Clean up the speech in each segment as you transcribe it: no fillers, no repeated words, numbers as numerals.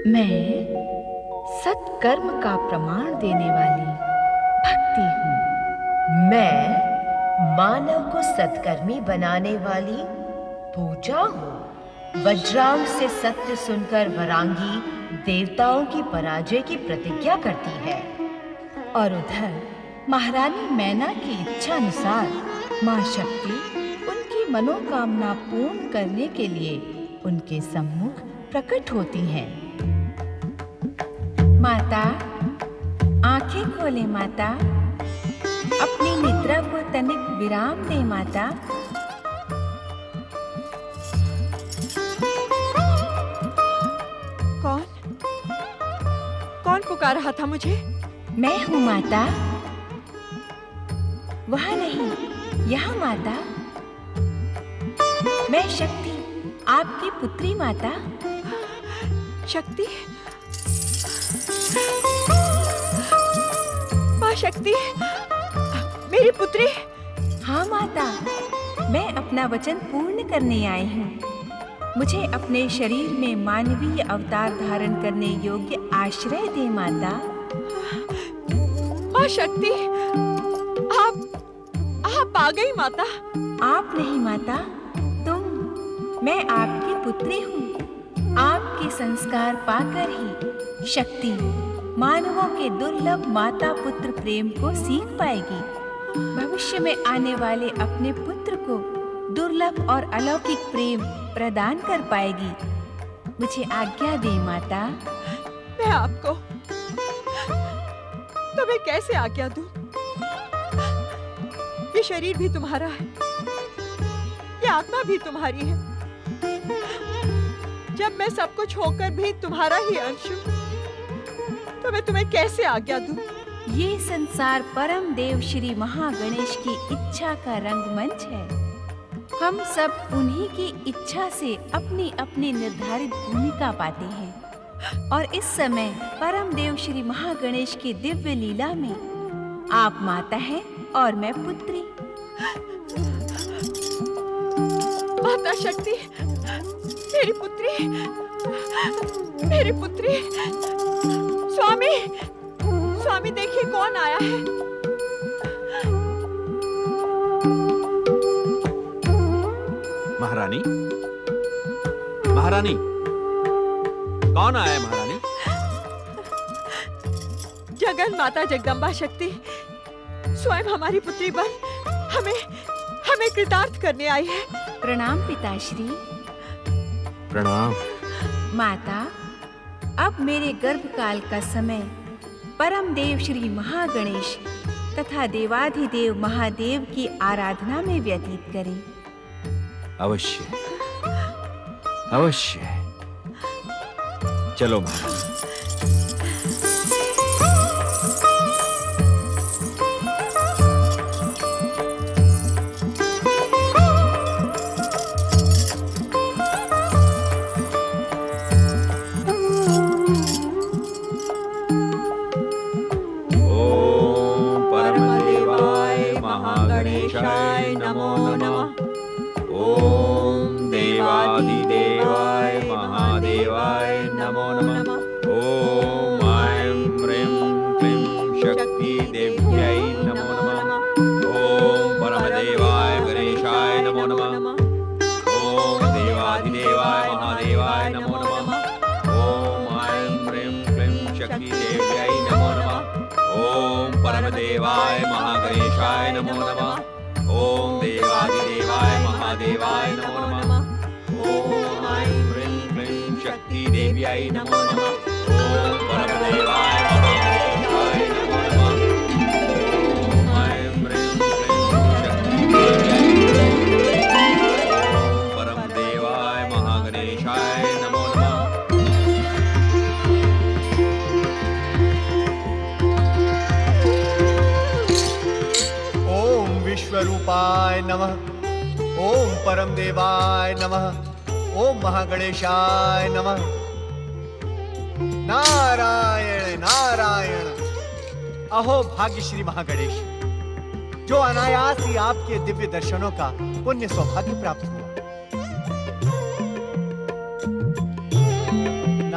मैं सत्कर्म का प्रमाण देने वाली भक्ति हूँ। मैं मानव को सत्कर्मी बनाने वाली पूजा हूँ। वज्रांग से सत्य सुनकर वरांगी देवताओं की पराजय की प्रतिज्ञा करती है। और उधर महारानी मैना की इच्छा अनुसार माँ शक्ति उनकी मनोकामना पूर्ण करने के लिए उनके सम्मुख प्रकट होती हैं। माता, आंखें खोले माता, अपनी निद्रा को तनिक विराम दे माता। कौन पुकार रहा था मुझे? मैं हूँ माता। वहाँ नहीं, यहाँ माता। मैं शक्ति, आपकी पुत्री माता। शक्ति? माँ शक्ति, मेरी पुत्री? हाँ माता, मैं अपना वचन पूर्ण करने आई हूँ। मुझे अपने शरीर में मानवीय अवतार धारण करने योग्य आश्रय दे माता। माँ शक्ति, आप आ गई माता। आप नहीं माता, तुम। मैं आपकी पुत्री हूँ। आपके संस्कार पाकर ही शक्ति मानवों के दुर्लभ माता पुत्र प्रेम को सीख पाएगी। भविष्य में आने वाले अपने पुत्र को दुर्लभ और अलौकिक प्रेम प्रदान कर पाएगी। मुझे आज्ञा दे माता। मैं आपको तुम्हें कैसे आज्ञा दूं? ये शरीर भी तुम्हारा है, ये आत्मा भी तुम्हारी है। जब मैं सब कुछ होकर भी तुम्हारा ही अंश हूं, तो मैं तुम्हें कैसे आज्ञा दूं? ये संसार परम देव श्री महागणेश की इच्छा का रंगमंच है। हम सब उन्हीं की इच्छा से अपनी अपनी निर्धारित भूमिका पाते हैं। और इस समय परम देव श्री महागणेश की दिव्य लीला में आप माता हैं और मैं पुत्री। माता शक्ति, मेरी पुत्री, मेरी पुत्री। स्वामी, स्वामी देखिए कौन आया है। महारानी, महारानी, कौन आया है महारानी? जगन माता जगदम्बा शक्ति स्वयं हमारी पुत्री बन हमें कृतार्थ करने आई है। प्रणाम पिताश्री। प्रणाम। माता, अब मेरे गर्भकाल का समय परम देव श्री महागणेश तथा देवाधिदेव महादेव की आराधना में व्यतीत करें। अवश्य, अवश्य। चलो महारानी। गणेशाय नमो नमः। ओम देवादिदेवाय महादेवाय नमो नमः। ओम ऐं ह्रीं क्लीं शक्ति देव्यै नमो नमः। ओम परमदेवाय गणेशाय नमो नमः। ओम देवादिदेवाय महादेवाय नमो नमः। ओम ऐं ह्रीं क्लीं शक्ति देव्यै नमो नमः। ओम परमदेवाय महागणेशाय नमो नमः। ओम देवादिदेवाय महादेवाय नमो नमः। ओम ऐं ह्रीं क्लीं शक्ति देव्यै नमो नमः। ओम परमदेवाय महागणेशाय नमो नमः। ओम ऐं ह्रीं क्लीं शक्ति देव्यै नमो नमः। ओम परमदेवाय महागणेशाय नमो नमः। विश्वरूपाय नमः। ओम परम देवाय नमः। ओम महागणेशाय नमः। नारायण नारायण। अहो भाग्य श्री महागणेश, जो अनायास ही आपके दिव्य दर्शनों का पुण्य सौभाग्य प्राप्त हुआ।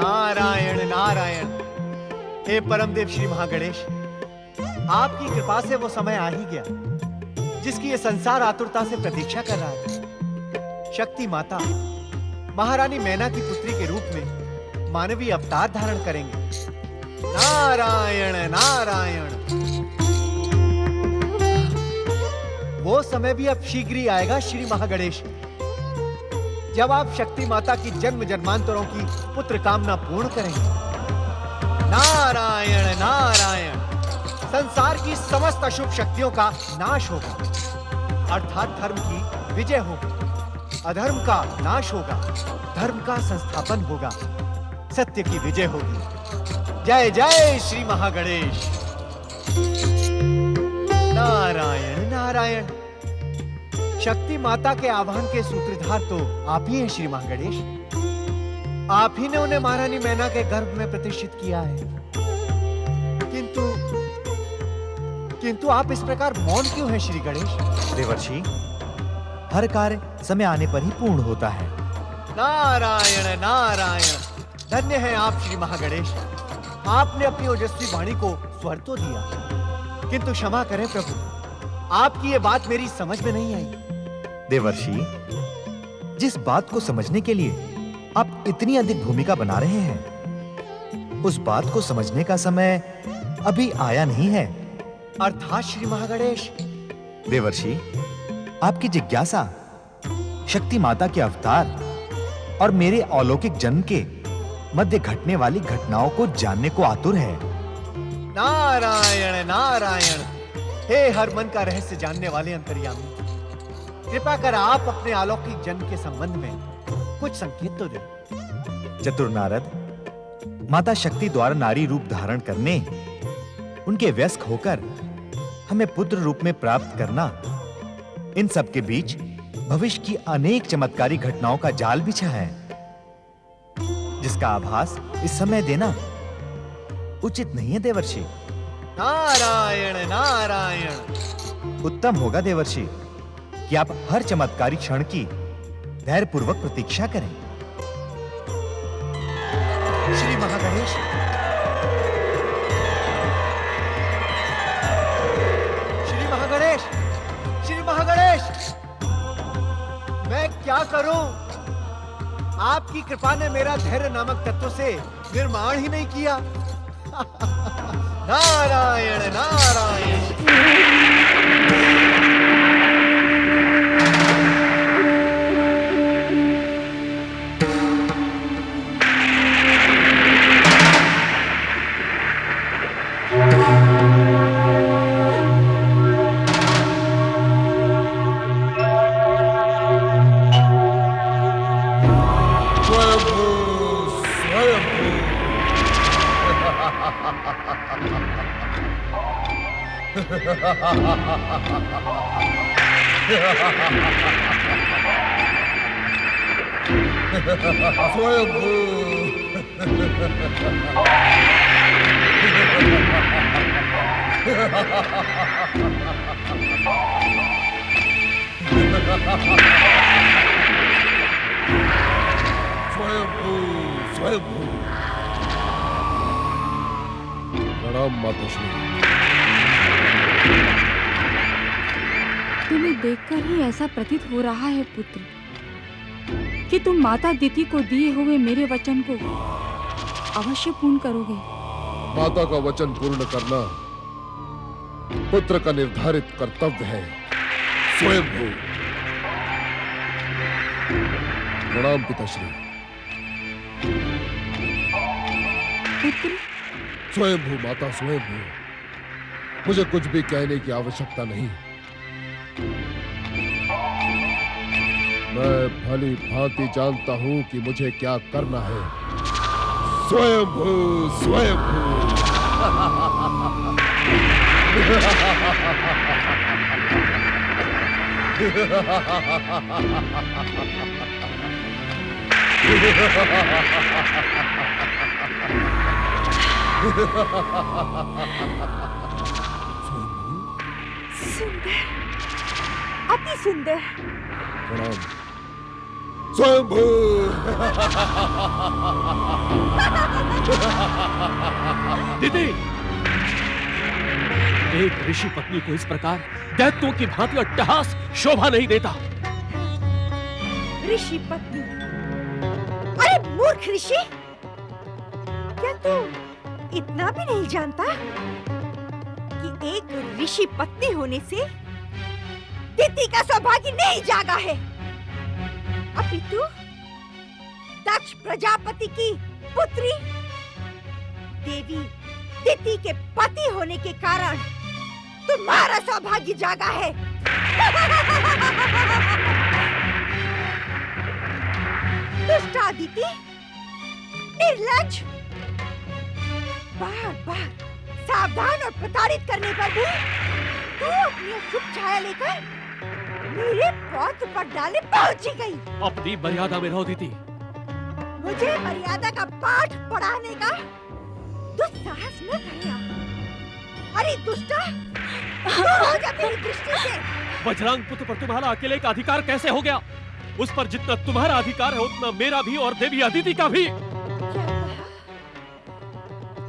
नारायण नारायण। हे परमदेव श्री महागणेश, आपकी कृपा से वो समय आ ही गया जिसकी ये संसार आतुरता से प्रतीक्षा कर रहा है। शक्ति माता महारानी मैना की पुत्री के रूप में मानवीय अवतार धारण करेंगे। नारायण नारायण। वो समय भी अब शीघ्र ही आएगा श्री महागणेश, जब आप शक्ति माता की जन्म जन्मांतरों की पुत्र कामना पूर्ण करेंगे। नारायण नारायण। संसार की समस्त अशुभ शक्तियों का नाश होगा, अर्थात धर्म की विजय होगी। अधर्म का नाश होगा, धर्म का संस्थापन होगा, सत्य की विजय होगी। जय जय श्री महागणेश। नारायण नारायण। शक्ति माता के आह्वान के सूत्रधार तो आप ही हैं श्री महागणेश। आप ही ने उन्हें महारानी मैना के गर्भ में प्रतिष्ठित किया है। किंतु आप इस प्रकार मौन क्यों हैं श्री गणेश? देवर्षि, हर कार्य समय आने पर ही पूर्ण होता है। नारायण नारायण। धन्य हैं आप श्री महागणेश। आपने अपनी ओजस्वी वाणी को स्वर तो दिया, किंतु क्षमा करें प्रभु, आपकी ये बात मेरी समझ में नहीं आई। देवर्षि, जिस बात को समझने के लिए आप इतनी अधिक भूमिका बना रहे हैं, उस बात को समझने का समय अभी आया नहीं है। अर्थात श्री महागणेश? देवर्षि, आपकी जिज्ञासा शक्ति माता के अवतार और मेरे अलौकिक जन्म के मध्य घटने वाली घटनाओं को जानने को आतुर है। नारायण नारायण। हे हर मन का रहस्य जानने वाले अंतर्यामी, कृपा कर आप अपने अलौकिक जन्म के संबंध में कुछ संकेत तो दें। चतुर नारद, माता शक्ति द्वारा नारी रूप धारण करने, उनके वयस्क होकर हमें पुत्र रूप में प्राप्त करना, इन सब के बीच भविष्य की अनेक चमत्कारी घटनाओं का जाल बिछा है, जिसका आभास इस समय देना उचित नहीं है देवर्षि। नारायण नारायण। उत्तम होगा देवर्षि कि आप हर चमत्कारी क्षण की धैर्यपूर्वक प्रतीक्षा करें। श्री महागणेश, श्री महागणेश, श्री महागणेश, मैं क्या करूं? आपकी कृपा ने मेरा धैर्य नामक तत्व से निर्माण ही नहीं किया। नारायण नारायण। प्रणाम माताश्री। तुम्हें देखकर ही ऐसा प्रतीत हो रहा है पुत्र कि तुम माता दिति को दिए हुए मेरे वचन को अवश्य पूर्ण करोगे। माता का वचन पूर्ण करना पुत्र का निर्धारित कर्तव्य है। स्वयंभू। प्रणाम पिताश्री। पुत्र, स्वयंभू माता स्वयंभू, मुझे कुछ भी कहने की आवश्यकता नहीं। मैं भली भांति जानता हूं कि मुझे क्या करना है। स्वयंभू स्वयंभू। सुंदर, अति सुंदर। प्रणाम। स्वयंभू। दीदी, एक ऋषि पत्नी को इस प्रकार दैत्यों की भांति अट्टहास शोभा नहीं देता। ऋषि पत्नी? अरे मूर्ख ऋषि, क्या तू इतना भी नहीं जानता कि एक ऋषि पत्नी होने से दिति का सौभाग्य नहीं जागा है, अपितु दक्ष प्रजापति की पुत्री देवी दिति के पति होने के कारण तुम्हारा सौभाग्य जागा है। दुष्ट आदिति, निर्लज्ज, बार बार सावधान और प्रताड़ित करने पर भी तू अपनी शुभ छाया लेकर मेरे पौत्र पर डाले पहुंची गई। अपनी मर्यादा में रहो दीदी। मुझे मर्यादा का पाठ पढ़ाने का दुस्साहस न करना। अरे दुष्टा, दूर हो जा मेरी दृष्टि से। वज्रांग पुत्र पर तुम्हारा अकेले का अधिकार कैसे हो गया? उस पर जितना तुम्हारा अधिकार है उतना मेरा भी और देवी अदिति का भी।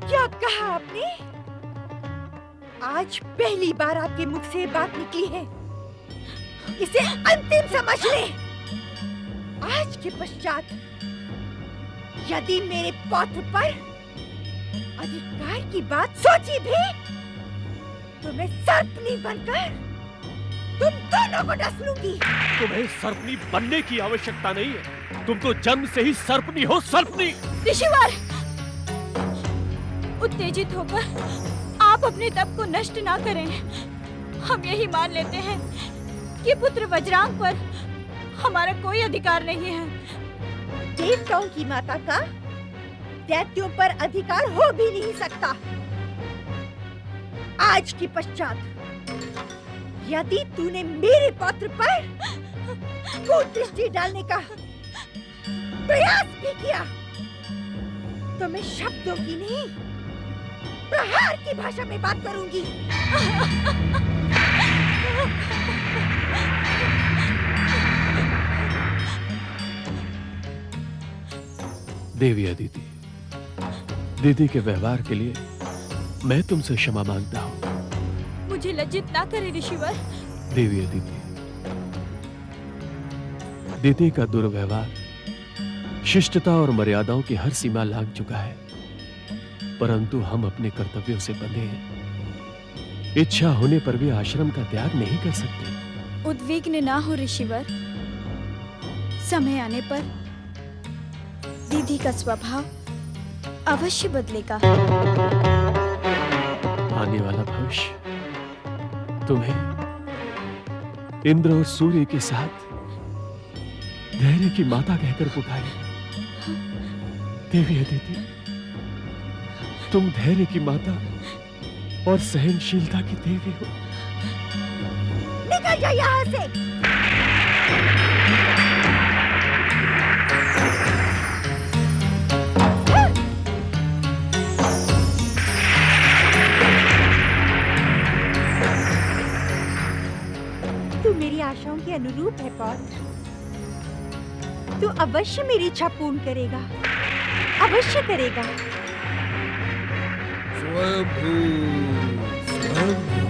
क्या कहा आपने? आज पहली बार आपके मुख से बात निकली है, इसे अंतिम समझ ले। आज के पश्चात यदि मेरे पौत्र पर अधिकार की बात सोची भी तो मैं सर्पनी बनकर तुम दोनों को डस लूंगी। तुम्हें सर्पनी बनने की आवश्यकता नहीं है, तुम तो जन्म से ही सर्पनी हो, सर्पनी। ऋषिवर, उत्तेजित होकर आप अपने तप को नष्ट ना करें। हम यही मान लेते हैं कि पुत्र वज्रांग पर हमारा कोई अधिकार नहीं है। देवताओं की माता का दैत्यों पर अधिकार हो भी नहीं सकता। आज के पश्चात यदि तूने मेरे पौत्र पर कुदृष्टि डालने का प्रयास भी किया तो मैं शब्दों की नहीं, प्रहार की भाषा में बात करूंगी। देवी अदिति, दीदी के व्यवहार के लिए मैं तुमसे क्षमा मांगता हूँ। मुझे लज्जित ना करे ऋषिवर। देवी अदिति, दीदी का दुर्व्यवहार शिष्टता और मर्यादाओं की हर सीमा लांघ चुका है, परंतु हम अपने कर्तव्यों से बंधे हैं। इच्छा होने पर भी आश्रम का त्याग नहीं कर सकते। उद्विग्न ना हो ऋषिवर, समय आने पर दीदी का स्वभाव अवश्य बदलेगा। आने वाला भविष्य तुम्हें इंद्र और सूर्य के साथ धैर्य की माता कहकर पुकारे। देवी अदिति, तुम धैर्य की माता और सहनशीलता की देवी हो। निकल जा यहाँ से। तू मेरी आशाओं के अनुरूप है पौत्र। तू अवश्य मेरी इच्छा पूर्ण करेगा, अवश्य करेगा। स्वयंभू, स्वयंभू।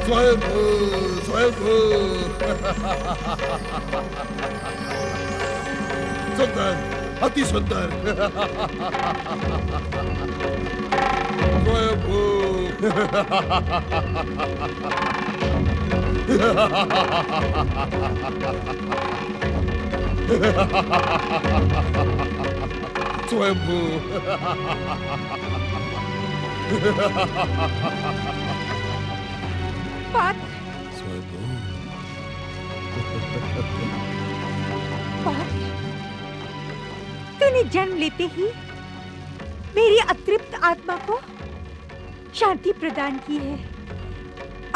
स्वयंभू, स्वयंभू। सुंदर, अति सुंदर। स्वयंभू। स्वयंभू। पात्र, पात्र, तूने जन्म लेते ही मेरी अतृप्त आत्मा को शांति प्रदान की है।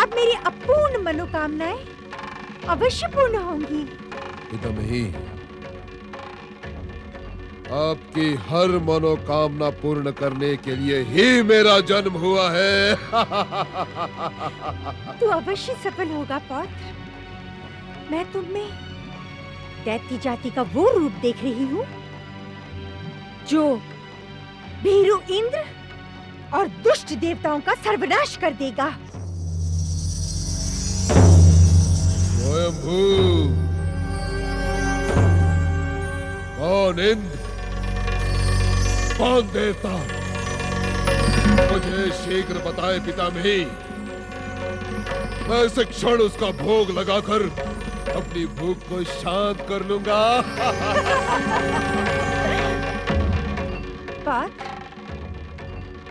अब मेरी अपूर्ण मनोकामनाएं अवश्य पूर्ण होंगी। पितामही, आपकी हर मनोकामना पूर्ण करने के लिए ही मेरा जन्म हुआ है। तू अवश्य सफल होगा पौत्र। मैं तुम में दैत्य जाति का वो रूप देख रही हूँ जो भीरू इंद्र और दुष्ट देवताओं का सर्वनाश कर देगा। स्वयंभू, कौन इंद्र, कौन देवता, मुझे शीघ्र बताए पितामही। मैं इस क्षण उसका भोग लगाकर अपनी भूख को शांत कर लूंगा।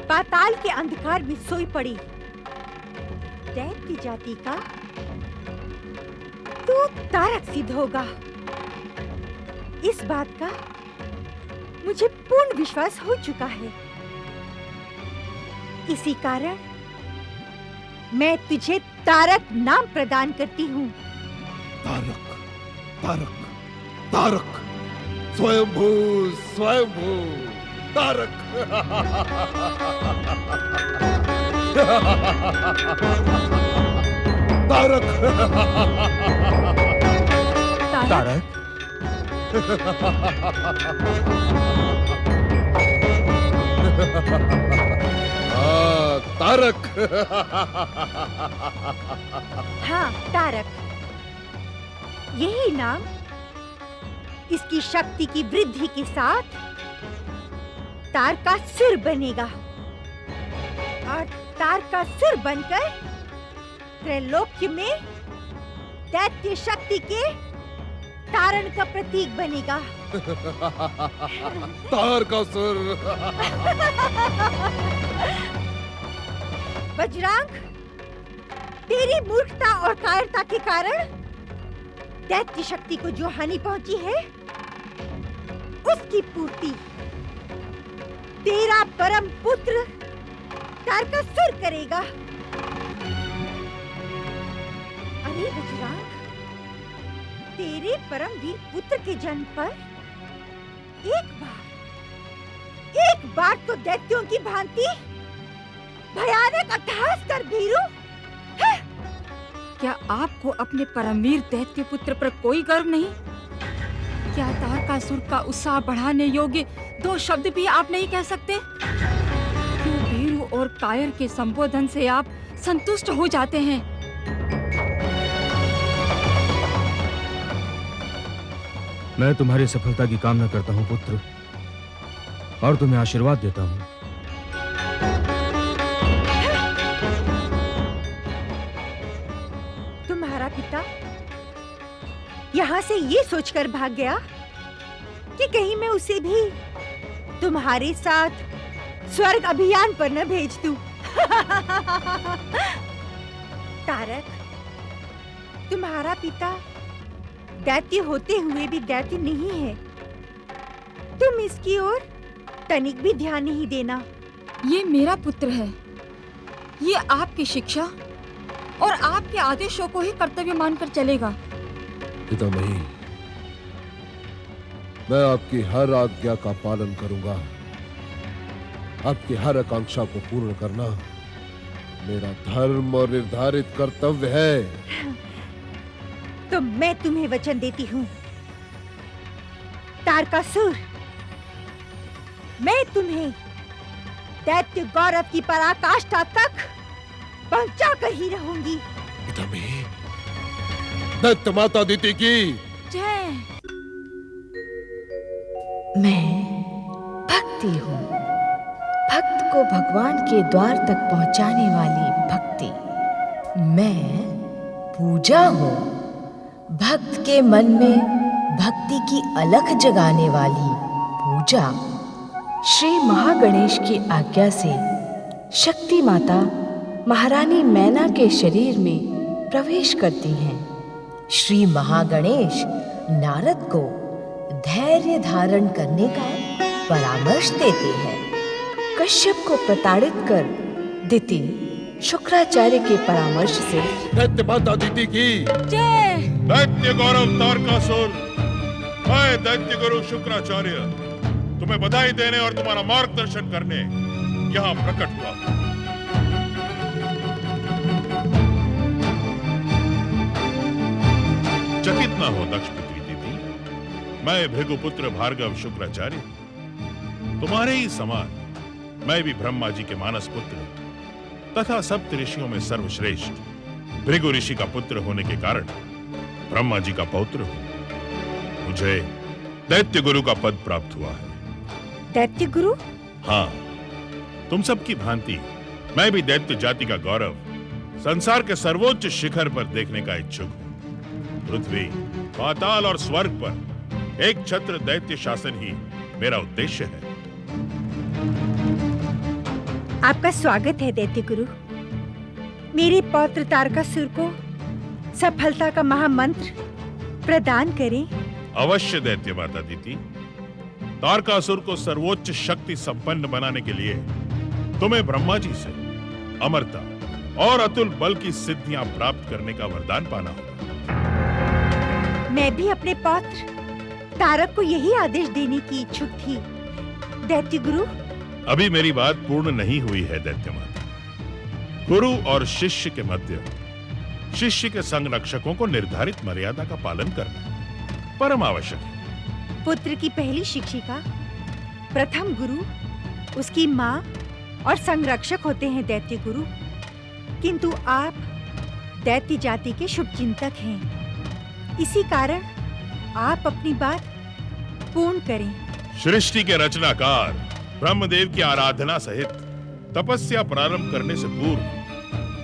पाताल के अंधकार में सोई पड़ी दैत्य जाति का तू तारक सिद्ध होगा। इस बात का मुझे पूर्ण विश्वास हो चुका है। इसी कारण मैं तुझे तारक नाम प्रदान करती हूँ। तारक, तारक, तारक, स्वयंभू, स्वयंभू, तारक। तारक, तारक, तारक। हाँ, तारक, यही नाम इसकी शक्ति की वृद्धि के साथ तारकासुर बनेगा और तारकासुर बनकर त्रैलोक्य में दैत्य शक्ति के तारण का प्रतीक बनेगा। तारकासुर। वज्रांग, तेरी मूर्खता और कायरता के कारण दैत्य शक्ति को जो हानि पहुंची है उसकी पूर्ति तेरा परम पुत्र तारकासुर करेगा। अरे वज्रांग, तेरे परम वीर पुत्र के जन्म पर एक बार तो दैत्यों की भांति भयानक अट्टहास कर भीरू। क्या आपको अपने परमवीर दैत्य पुत्र पर कोई गर्व नहीं? क्या तारकासुर का उत्साह बढ़ाने योग्य दो शब्द भी आप नहीं कह सकते? क्यों भीरू और कायर के संबोधन से आप संतुष्ट हो जाते हैं? मैं तुम्हारी सफलता की कामना करता हूँ पुत्र, और तुम्हें आशीर्वाद देता हूँ। तुम्हारा पिता यहाँ से ये सोचकर भाग गया कि कहीं मैं उसे भी तुम्हारे साथ स्वर्ग अभियान पर न भेज दूं। तारक, तुम्हारा पिता दैत्य होते हुए भी दैत्य नहीं है। तुम इसकी ओर तनिक भी ध्यान नहीं देना। ये मेरा पुत्र है। ये आपकी शिक्षा और आपके आदेशों को ही कर्तव्य मानकर चलेगा। पितामही, मैं आपकी हर आज्ञा का पालन करूंगा। आपकी हर आकांक्षा को पूर्ण करना मेरा धर्म और निर्धारित कर्तव्य है। तो मैं तुम्हें वचन देती हूँ तारकासुर, मैं तुम्हें दैत्य गौरव की पराकाष्ठा तक पहुंचा कर ही रहूंगी। पितामही, दैत्य माता अदिति की जय। मैं भक्ति हूँ, भक्त को भगवान के द्वार तक पहुंचाने वाली भक्ति। मैं पूजा हूँ, भक्त के मन में भक्ति की अलख जगाने वाली पूजा। श्री महागणेश की आज्ञा से शक्ति माता महारानी मैना के शरीर में प्रवेश करती हैं। श्री महागणेश नारद को धैर्य धारण करने का परामर्श देते हैं। कश्यप को प्रताड़ित कर दिति शुक्राचार्य के परामर्श से दैत्य माता दीदी की जय। दैत्य गौरव तारकासुर, मैं दैत्य गुरु शुक्राचार्य तुम्हें बधाई देने और तुम्हारा मार्गदर्शन करने यहाँ प्रकट हुआ। चकित न हो दक्ष पुत्री दीदी, मैं भृगुपुत्र भार्गव शुक्राचार्य तुम्हारे ही समान मैं भी ब्रह्मा जी के मानस पुत्र तथा सप्त ऋषियों में सर्वश्रेष्ठ भृगु ऋषि का पुत्र होने के कारण ब्रह्मा जी का पौत्र हूं। मुझे दैत्य गुरु का पद प्राप्त हुआ है। दैत्य गुरु? हाँ, तुम सबकी भांति मैं भी दैत्य जाति का गौरव संसार के सर्वोच्च शिखर पर देखने का इच्छुक हूं। पृथ्वी, पाताल और स्वर्ग पर एक छत्र दैत्य शासन ही मेरा उद्देश्य है। आपका स्वागत है दैत्य गुरु। मेरे पौत्र तारकासुर को सफलता का महामंत्र प्रदान करें। अवश्य दैत्य माता दीदी। तारकासुर को सर्वोच्च शक्ति संपन्न बनाने के लिए तुम्हें ब्रह्मा जी से अमरता और अतुल बल की सिद्धियां प्राप्त करने का वरदान पाना होगा। मैं भी अपने पौत्र तारक को यही आदेश देने की इच्छुक थी दैत्य गुरु। अभी मेरी बात पूर्ण नहीं हुई है दैत्य माता। गुरु और शिष्य के मध्य शिष्य के संग रक्षकों को निर्धारित मर्यादा का पालन करना परम आवश्यक है। पुत्र की पहली शिक्षिका, प्रथम गुरु, उसकी माँ और संरक्षक होते हैं दैत्य गुरु। किंतु आप दैत्य जाति के शुभचिंतक हैं। इसी कारण आप अपनी बात पूर्ण करें। सृष्टि के रचनाकार ब्रह्मदेव की आराधना सहित तपस्या प्रारंभ करने से पूर्व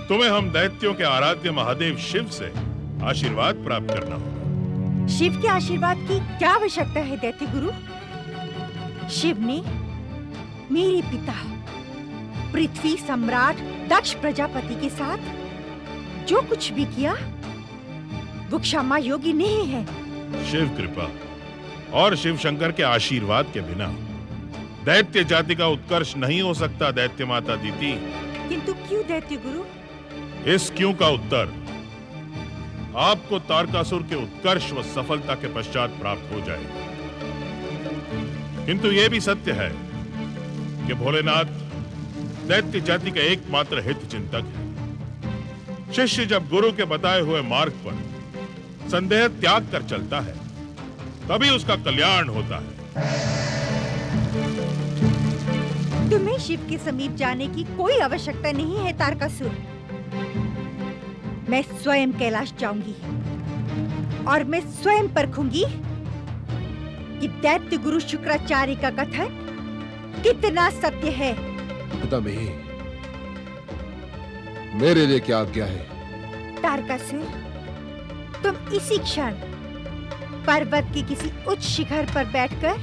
तुम्हें हम दैत्यों के आराध्य महादेव शिव से आशीर्वाद प्राप्त करना होगा। शिव के आशीर्वाद की क्या आवश्यकता है दैत्य गुरु? शिव ने मेरे पिता पृथ्वी सम्राट दक्ष प्रजापति के साथ जो कुछ भी किया वो क्षमा योग्य नहीं है। शिव कृपा और शिव शंकर के आशीर्वाद के बिना दैत्य जाति का उत्कर्ष नहीं हो सकता दैत्य माता दीदी। किंतु क्यों दैत्य गुरु? इस क्यों का उत्तर आपको तारकासुर के उत्कर्ष व सफलता के पश्चात प्राप्त हो जाएगा। किंतु यह भी सत्य है कि भोलेनाथ दैत्य जाति का एकमात्र हित चिंतक है। शिष्य जब गुरु के बताए हुए मार्ग पर संदेह त्याग कर चलता है तभी उसका कल्याण होता है। तुम्हें शिव के समीप जाने की कोई आवश्यकता नहीं है तारकासुर। मैं स्वयं कैलाश जाऊंगी और मैं स्वयं परखूंगी कि दैत्य गुरु शुक्राचार्य का कथन कितना सत्य है। पितामही, मेरे लिए क्या आज्ञा है? तारकासुर, तुम इसी क्षण पर्वत के किसी उच्च शिखर पर बैठकर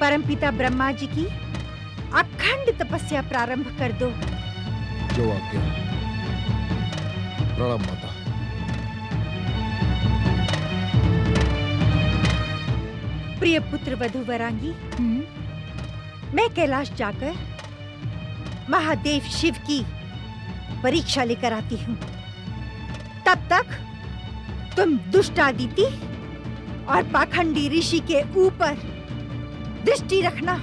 परमपिता ब्रह्मा जी की अखंड तपस्या प्रारंभ कर दो। जो आज्ञा। प्रणाम माता। प्रिय पुत्र वधु वरांगी, मैं कैलाश जाकर महादेव शिव की परीक्षा लेकर आती हूँ। तब तक तुम दुष्ट आदिति और पाखंडी ऋषि के ऊपर दृष्टि रखना।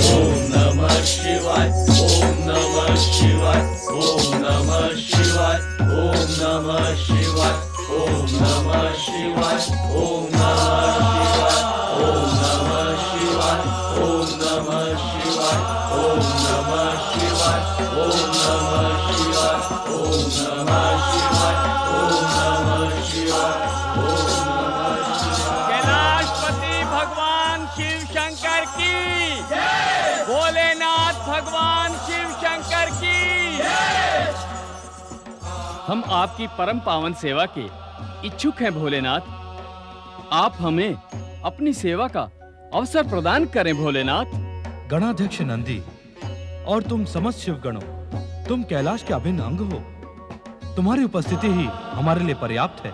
ओम नमः शिवाय, ओम नमः शिवाय, ओम नमः शिवाय, ओम नमः शिवाय, ओम नमः शिवाय, ओम नमः शिवाय, ओम नमः शिवाय, ओम नमः शिवाय, ओम नमः शिवाय, ओम नमः शिवाय, ओम नमः शिवाय, ओम नमः शिवाय। कैलाशपति भगवान शिव शंकर की जय। भोलेनाथ भगवान शिव शंकर की जय। हम आपकी परम पावन सेवा के इच्छुक हैं भोलेनाथ। आप हमें अपनी सेवा का अवसर प्रदान करें भोलेनाथ। गणाध्यक्ष नंदी और तुम समस्त शिवगणों, तुम कैलाश के अभिन्न अंग हो। तुम्हारी उपस्थिति ही हमारे लिए पर्याप्त है।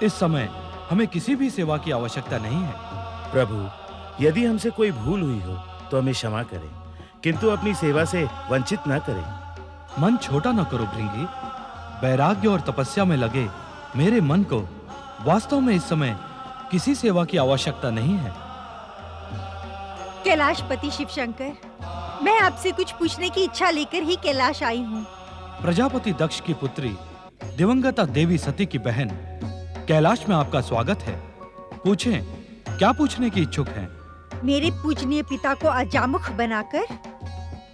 इस समय हमें किसी भी सेवा की आवश्यकता नहीं है। प्रभु, यदि हमसे कोई भूल हुई हो तो हमें क्षमा करें, किंतु अपनी सेवा से वंचित न करें। मन छोटा न करो भृंगी। वैराग्य और तपस्या में लगे मेरे मन को वास्तव में इस समय किसी सेवा की आवश्यकता नहीं है। कैलाशपति शिवशंकर, मैं आपसे कुछ पूछने की इच्छा लेकर ही कैलाश आई हूँ। प्रजापति दक्ष की पुत्री दिवंगता देवी सती की बहन, कैलाश में आपका स्वागत है। पूछें, क्या पूछने की इच्छुक हैं? मेरे पूजनीय पिता को अजामुख बनाकर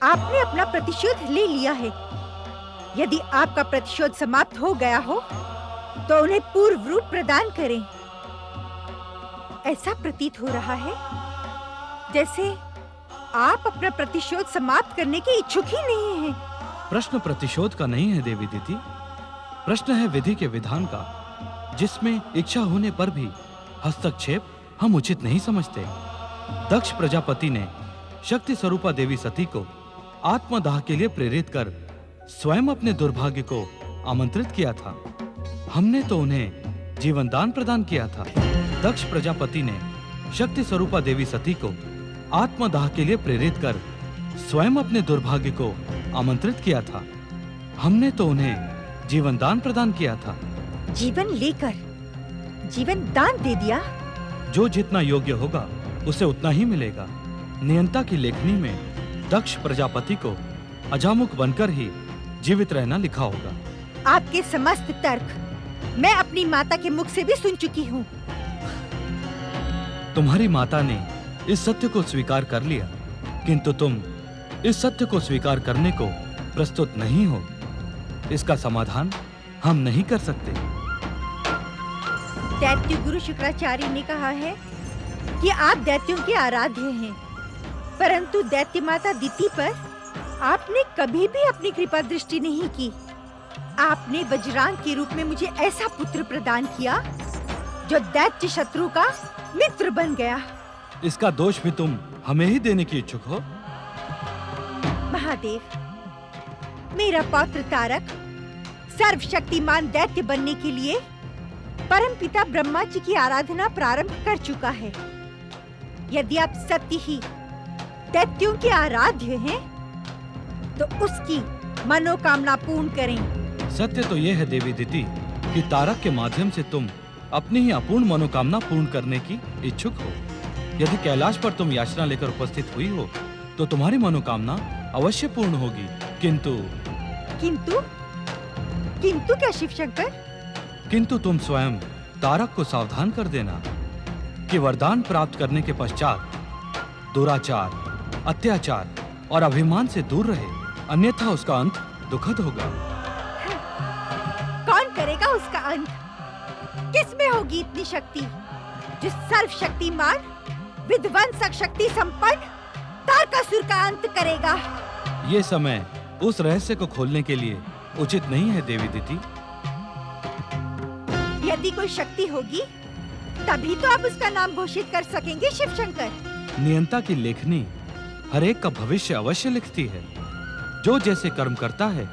आपने अपना प्रतिशोध ले लिया है। यदि आपका प्रतिशोध समाप्त हो गया हो तो उन्हें पूर्व रूप प्रदान करें। ऐसा प्रतीत हो रहा है जैसे आप अपना प्रतिशोध समाप्त करने के इच्छुक ही नहीं हैं। प्रश्न प्रतिशोध का नहीं है देवी दीदी, प्रश्न है विधि के विधान का, जिसमें इच्छा होने पर भी हस्तक्षेप हम उचित नहीं समझते। दक्ष प्रजापति ने शक्ति स्वरूपा देवी सती को आत्मदाह के लिए प्रेरित कर स्वयं अपने दुर्भाग्य को आमंत्रित किया था। हमने तो उन्हें जीवन दान प्रदान किया था। दक्ष प्रजापति ने शक्ति स्वरूपा देवी सती को आत्मदाह के लिए प्रेरित कर स्वयं अपने दुर्भाग्य को आमंत्रित किया था। हमने तो उन्हें जीवन दान प्रदान किया था। जीवन लेकर जीवन दान दे दिया? जो जितना योग्य होगा उसे उतना ही मिलेगा। नियंता की लेखनी में दक्ष प्रजापति को अजामुख बनकर ही जीवित रहना लिखा होगा। आपके समस्त तर्क मैं अपनी माता के मुख से भी सुन चुकी हूँ। तुम्हारी माता ने इस सत्य को स्वीकार कर लिया, किंतु तुम इस सत्य को स्वीकार करने को प्रस्तुत नहीं हो। इसका समाधान हम नहीं कर सकते। दैत्य गुरु शुक्राचार्य ने कहा है कि आप दैत्यों के आराध्य हैं, परंतु दैत्य माता दिति पर आपने कभी भी अपनी कृपा दृष्टि नहीं की। आपने वज्रांग के रूप में मुझे ऐसा पुत्र प्रदान किया जो दैत्य शत्रु का मित्र बन गया। इसका दोष भी तुम हमें ही देने की इच्छुक हो? महादेव, मेरा पौत्र तारक सर्वशक्तिमान दैत्य बनने के लिए परमपिता ब्रह्मा जी की आराधना प्रारंभ कर चुका है। यदि आप सत्य ही दैत्यों के आराध्य हैं, तो उसकी मनोकामना पूर्ण करें। सत्य तो यह है देवी दिति कि तारक के माध्यम से तुम अपनी ही अपूर्ण मनोकामना पूर्ण करने की इच्छुक हो। यदि कैलाश पर तुम याचना लेकर उपस्थित हुई हो तो तुम्हारी मनोकामना अवश्य पूर्ण होगी। किंतु किंतु किंतु क्या शिवशंकर? किंतु तुम स्वयं तारक को सावधान कर देना कि वरदान प्राप्त करने के पश्चात दुराचार, अत्याचार और अभिमान से दूर रहे, अन्यथा उसका अंत दुखद होगा। कौन करेगा उसका अंत? किसमें होगी इतनी शक्ति जो सर्वशक्तिमान विध्वंसक शक्ति संपन्न तारकासुर का अंत करेगा? ये समय उस रहस्य को खोलने के लिए उचित नहीं है देवी दिति। यदि कोई शक्ति होगी तभी तो आप उसका नाम घोषित कर सकेंगे शिवशंकर। नियंता की लेखनी हर एक का भविष्य अवश्य लिखती है। जो जैसे कर्म करता है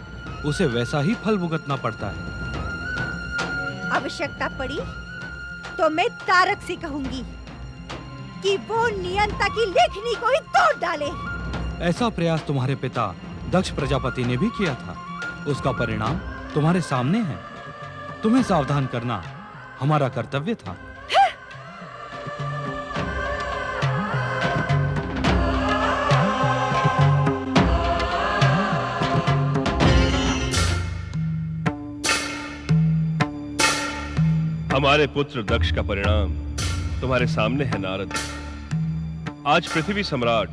उसे वैसा ही फल भुगतना पड़ता है। आवश्यकता पड़ी तो मैं तारक से कहूंगी कि वो नियंता की लेखनी को ही तोड़ डाले। ऐसा प्रयास तुम्हारे पिता दक्ष प्रजापति ने भी किया था। उसका परिणाम तुम्हारे सामने है। तुम्हें सावधान करना हमारा कर्तव्य था। हमारे पुत्र दक्ष का परिणाम तुम्हारे सामने है नारद। आज पृथ्वी सम्राट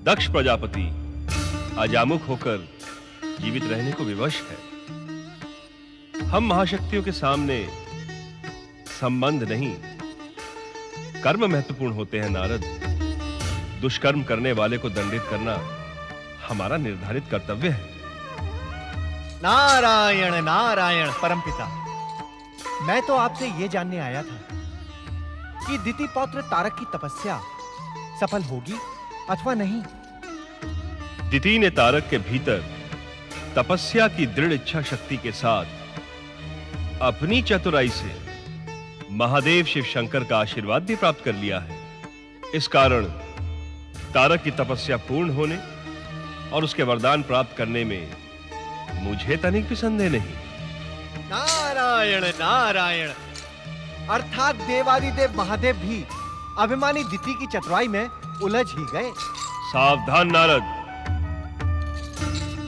दक्ष प्रजापति अजामुख होकर जीवित रहने को विवश है। हम महाशक्तियों के सामने संबंध नहीं, कर्म महत्वपूर्ण होते हैं नारद। दुष्कर्म करने वाले को दंडित करना हमारा निर्धारित कर्तव्य है। नारायण नारायण परमपिता, मैं तो आपसे ये जानने आया था कि दिति पौत्र तारक की तपस्या सफल होगी अथवा नहीं। दिति ने तारक के भीतर तपस्या की दृढ़ इच्छा शक्ति के साथ अपनी चतुराई से महादेव शिव शंकर का आशीर्वाद भी प्राप्त कर लिया है। इस कारण तारक की तपस्या पूर्ण होने और उसके वरदान प्राप्त करने में मुझे तनिक भी संदेह नहीं। नारायण नारायण। अर्थात देवादिदेव महादेव भी अभिमानी दिति की चतुराई में उलझ ही गए। सावधान नारद,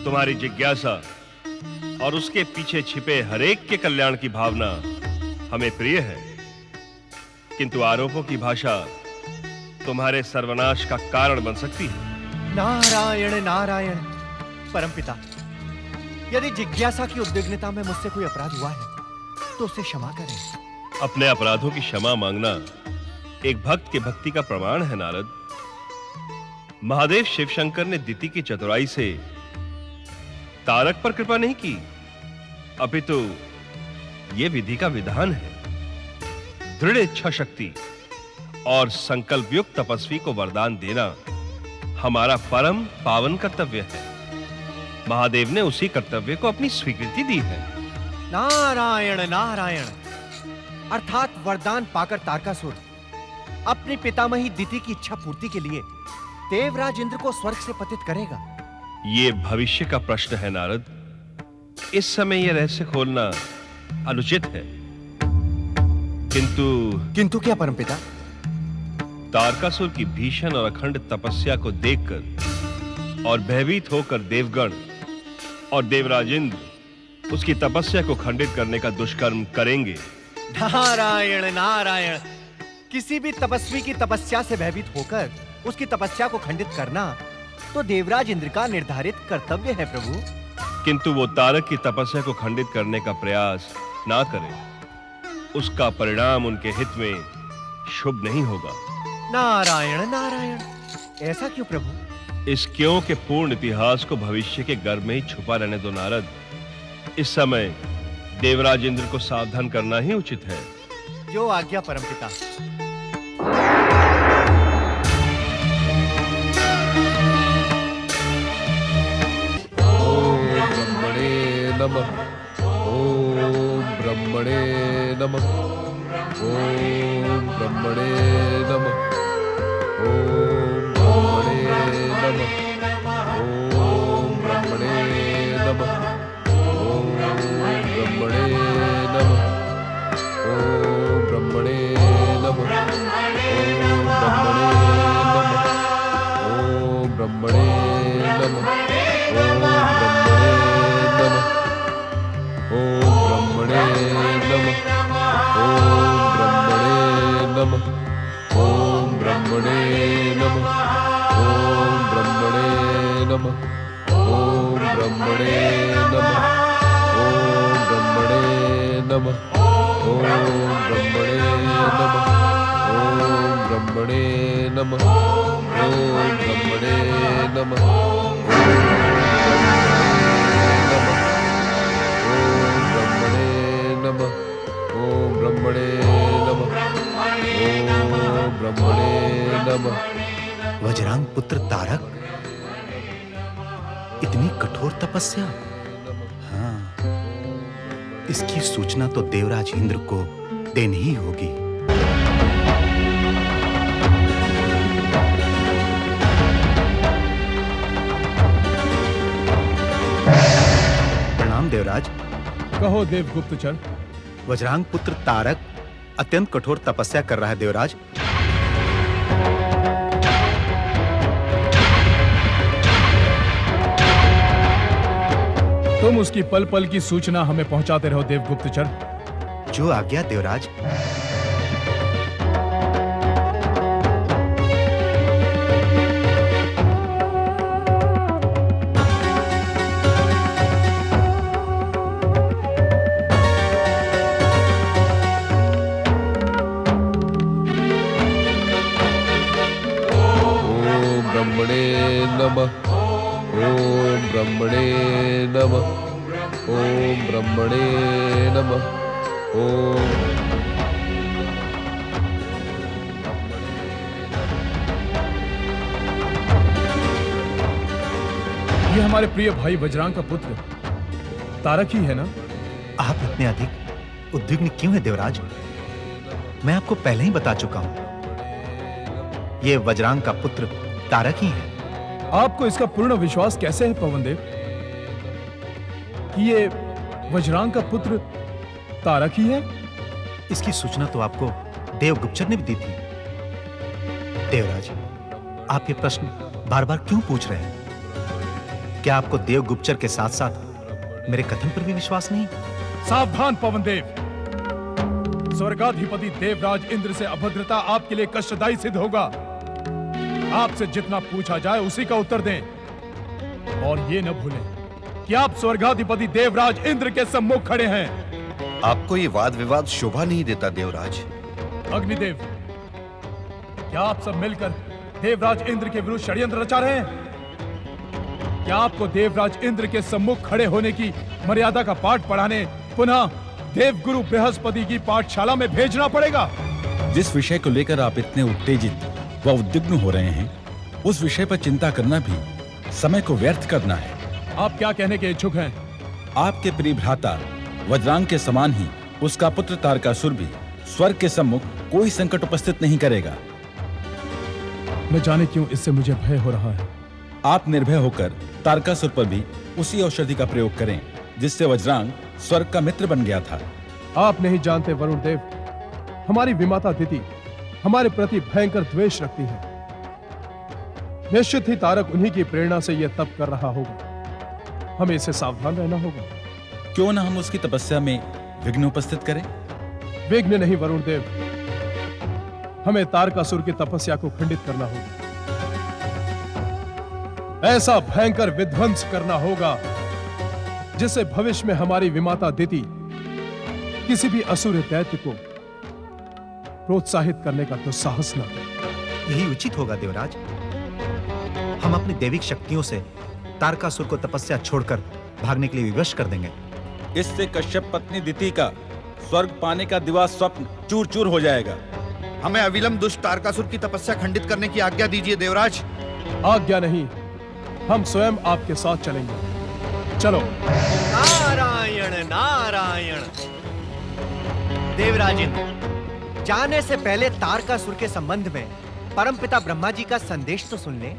तुम्हारी जिज्ञासा और उसके पीछे छिपे हरेक के कल्याण की भावना हमें प्रिय है, किंतु आरोपों की भाषा तुम्हारे सर्वनाश का कारण बन सकती है। नारायण नारायण। परमपिता, यदि जिज्ञासा की उद्विग्नता में मुझसे कोई अपराध हुआ है तो उसे क्षमा करें। अपने अपराधों की क्षमा मांगना एक भक्त के भक्ति का प्रमाण है नारद। महादेव शिव शंकर ने दिति की चतुराई से तारक पर कृपा नहीं की, अपितु यह विधि का विधान है। दृढ़ इच्छा शक्ति और संकल्प युक्त तपस्वी को वरदान देना हमारा परम पावन कर्तव्य है। महादेव ने उसी कर्तव्य को अपनी स्वीकृति दी है। नारायण नारायण। अर्थात वरदान पाकर तारकासुर अपनी पितामही दिति की इच्छा पूर्ति के लिए देवराज इंद्र को स्वर्ग से पतित करेगा। ये भविष्य का प्रश्न है नारद। इस समय यह रहस्य खोलना अनुचित है। किंतु क्या परमपिता? तारकासुर की भीषण और अखंड तपस्या को देखकर और भयभीत होकर देवगण और देवराज इंद्र उसकी तपस्या को खंडित करने का दुष्कर्म करेंगे। नारायण नारायण। किसी भी तपस्वी की तपस्या से भयभीत होकर उसकी तपस्या को खंडित करना तो देवराज इंद्र का निर्धारित कर्तव्य है प्रभु। किंतु वो तारक की तपस्या को खंडित करने का प्रयास ना करें, उसका परिणाम उनके हित में शुभ नहीं होगा। नारायण नारायण। ऐसा क्यों प्रभु? इस क्यों के पूर्ण इतिहास को भविष्य के गर्भ में ही छुपा रहने दो नारद। इस समय देवराज इंद्र को सावधान करना ही उचित है। जो आज्ञा परमपिता। नमः। ओम ब्रह्मणे नमः। ओम ब्रह्मणे नमः। ओम ब्रह्मणे नमः। ओम ब्रह्मणे नमः। ओम ब्रह्मणे नमः। ओम ब्रह्मणे नमः। ओम ब्रह्मणे नमः। ओम ब्रह्मणे नमः। ओम ब्रह्मणे नमः। ओम ब्रह्मणे नमः। ओम ब्रह्मणे नमः। ओम ब्रह्मणे नमः। ओम ब्रह्मणे नमः। ओम ब्रह्मणे नमः। ओम ब्रह्मणे नमः। ओम ब्रह्मणे नमः। ओम ब्रह्मणे नमः। वज्रांग पुत्र तारक, इतनी कठोर तपस्या? हाँ, इसकी सूचना तो देवराज इंद्र को देनी ही होगी। प्रणाम देवराज। कहो देवगुप्तचर। वज्रांग पुत्र तारक अत्यंत कठोर तपस्या कर रहा है देवराज। तुम उसकी पल पल की सूचना हमें पहुंचाते रहो देवगुप्तचर। जो आज्ञा देवराज। नमः। ओम ब्रह्मणे नमः। ओम ब्रह्मणे नमः। ओम ये हमारे प्रिय भाई वज्रांग का पुत्र तारक ही है ना? आप इतने अधिक उद्विग्न क्यों हैं देवराज? मैं आपको पहले ही बता चुका हूं। ये वज्रांग का पुत्र तारक ही है। आपको इसका पूर्ण विश्वास कैसे है पवनदेव कि ये वज्रांग का पुत्र तारक ही है? इसकी सूचना तो आपको देवगुप्तचर ने भी दी थी। देवराज, आप ये प्रश्न बार बार क्यों पूछ रहे हैं? क्या आपको देवगुप्तचर के साथ साथ मेरे कथन पर भी विश्वास नहीं? सावधान पवनदेव, स्वर्गाधिपति देवराज इंद्र से अभद्रता आपके लिए कष्टदायी सिद्ध होगा। आपसे जितना पूछा जाए उसी का उत्तर दें, और ये न भूलें कि आप स्वर्गाधिपति देवराज इंद्र के सम्मुख खड़े हैं। आपको ये वाद विवाद शोभा नहीं देता देवराज। अग्निदेव, क्या आप सब मिलकर देवराज इंद्र के विरुद्ध षड्यंत्र रचा रहे हैं? क्या आपको देवराज इंद्र के सम्मुख खड़े होने की मर्यादा का पाठ पढ़ाने पुनः देवगुरु बृहस्पति की पाठशाला में भेजना पड़ेगा? जिस विषय को लेकर आप इतने उत्तेजित व उद्विग्न हो रहे हैं, उस विषय पर चिंता करना भी समय को व्यर्थ करना है। आप क्या कहने के इच्छुक हैं? आपके प्रिय भ्राता वज्रांग के समान ही उसका पुत्र तारकासुर भी स्वर्ग के सम्मुख कोई संकट उपस्थित नहीं करेगा। न जाने क्यों इससे मुझे भय हो रहा है। आप निर्भय होकर तारकासुर पर भी उसी औषधि का प्रयोग करें जिससे वज्रांग स्वर्ग का मित्र बन गया था। आप नहीं जानते वरुण देव, हमारी विमाता दिति हमारे प्रति भयंकर द्वेष रखती है। निश्चित ही तारक उन्हीं की प्रेरणा से यह तप कर रहा होगा। हमें इससे सावधान रहना होगा। क्यों न हम उसकी तपस्या में विघ्न उपस्थित करें? विघ्न नहीं वरुण देव, हमें तारकासुर की तपस्या को खंडित करना होगा। ऐसा भयंकर विध्वंस करना होगा जिससे भविष्य में हमारी विमाता दिति किसी भी असुर दैत्य को प्रोत्साहित करने का तो साहस न करे। यही उचित होगा देवराज। हम अपनी दैविक शक्तियों से तारकासुर को तपस्या छोड़कर भागने के लिए विवश कर देंगे। इससे कश्यप पत्नी दिति का स्वर्ग पाने का दिवा स्वप्न चूर चूर हो जाएगा। हमें अविलंब दुष्ट तारकासुर की तपस्या खंडित करने की आज्ञा दीजिए देवराज। आज्ञा नहीं, हम स्वयं आपके साथ चलेंगे। चलो। नारायण नारायण। देवराज इंद्र, जाने से पहले तारकासुर के संबंध में परमपिता ब्रह्मा जी का संदेश तो सुन लें।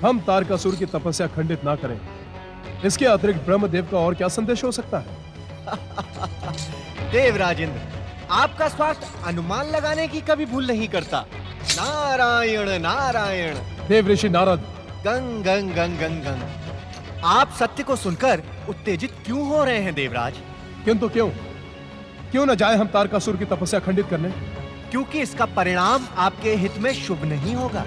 हम तारकासुर की तपस्या खंडित ना करें, इसके अतिरिक्त ब्रह्मदेव का और क्या संदेश हो सकता है? देवराज इंद्र, आपका स्वास्थ्य अनुमान लगाने की कभी भूल नहीं करता। नारायण नारायण। देव ऋषि नारद। गंग गंग गंग गंग गंग। आप सत्य को सुनकर उत्तेजित क्यों हो रहे हैं देवराज? किंतु क्यों न जाए हम तारकासुर की तपस्या खंडित करने? क्योंकि इसका परिणाम आपके हित में शुभ नहीं होगा।